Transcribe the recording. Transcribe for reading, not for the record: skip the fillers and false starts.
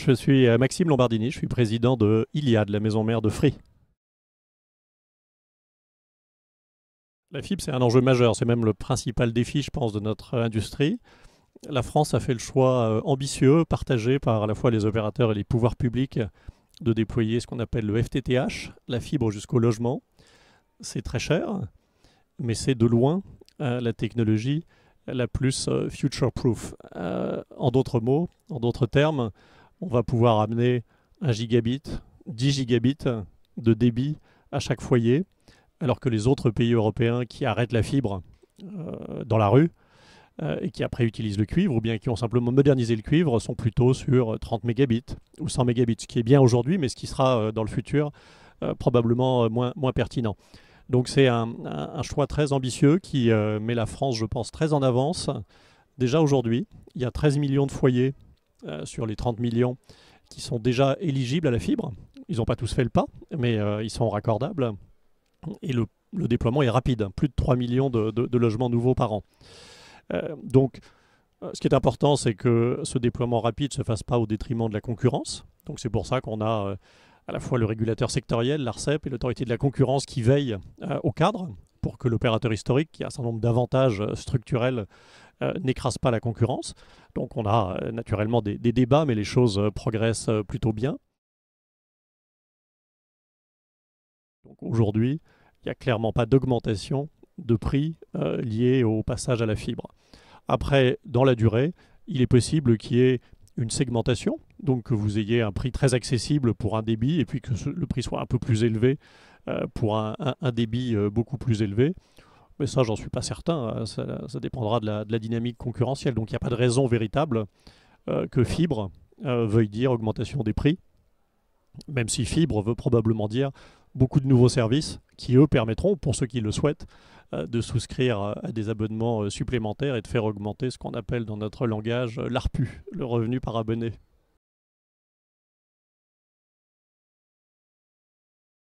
Je suis Maxime Lombardini, je suis président de Iliad, la maison mère de Free. La fibre, c'est un enjeu majeur, c'est même le principal défi, je pense, de notre industrie. La France a fait le choix ambitieux, partagé par à la fois les opérateurs et les pouvoirs publics, de déployer ce qu'on appelle le FTTH, la fibre jusqu'au logement. C'est très cher, mais c'est de loin la technologie la plus future-proof. En d'autres mots, en d'autres termes, on va pouvoir amener 1 gigabit, 10 gigabits de débit à chaque foyer, alors que les autres pays européens qui arrêtent la fibre dans la rue et qui après utilisent le cuivre, ou bien qui ont simplement modernisé le cuivre, sont plutôt sur 30 mégabits ou 100 mégabits, ce qui est bien aujourd'hui, mais ce qui sera dans le futur probablement moins pertinent. Donc c'est un choix très ambitieux qui met la France, je pense, très en avance. Déjà aujourd'hui, il y a 13 millions de foyers sur les 30 millions qui sont déjà éligibles à la fibre. Ils n'ont pas tous fait le pas, mais ils sont raccordables. Et le déploiement est rapide, plus de 3 millions de logements nouveaux par an. Donc, ce qui est important, c'est que ce déploiement rapide ne se fasse pas au détriment de la concurrence. Donc c'est pour ça qu'on a à la fois le régulateur sectoriel, l'ARCEP, et l'autorité de la concurrence qui veillent au cadre pour que l'opérateur historique, qui a un certain nombre d'avantages structurels, n'écrase pas la concurrence. Donc on a naturellement des débats, mais les choses progressent plutôt bien. Donc aujourd'hui, il n'y a clairement pas d'augmentation de prix liée au passage à la fibre. Après, dans la durée, il est possible qu'il y ait une segmentation, donc que vous ayez un prix très accessible pour un débit et puis que le prix soit un peu plus élevé pour un débit beaucoup plus élevé. Mais ça, j'en suis pas certain, ça dépendra de la dynamique concurrentielle. Donc il n'y a pas de raison véritable que fibre veuille dire augmentation des prix, même si fibre veut probablement dire beaucoup de nouveaux services qui, eux, permettront, pour ceux qui le souhaitent, de souscrire à des abonnements supplémentaires et de faire augmenter ce qu'on appelle dans notre langage l'ARPU, le revenu par abonné.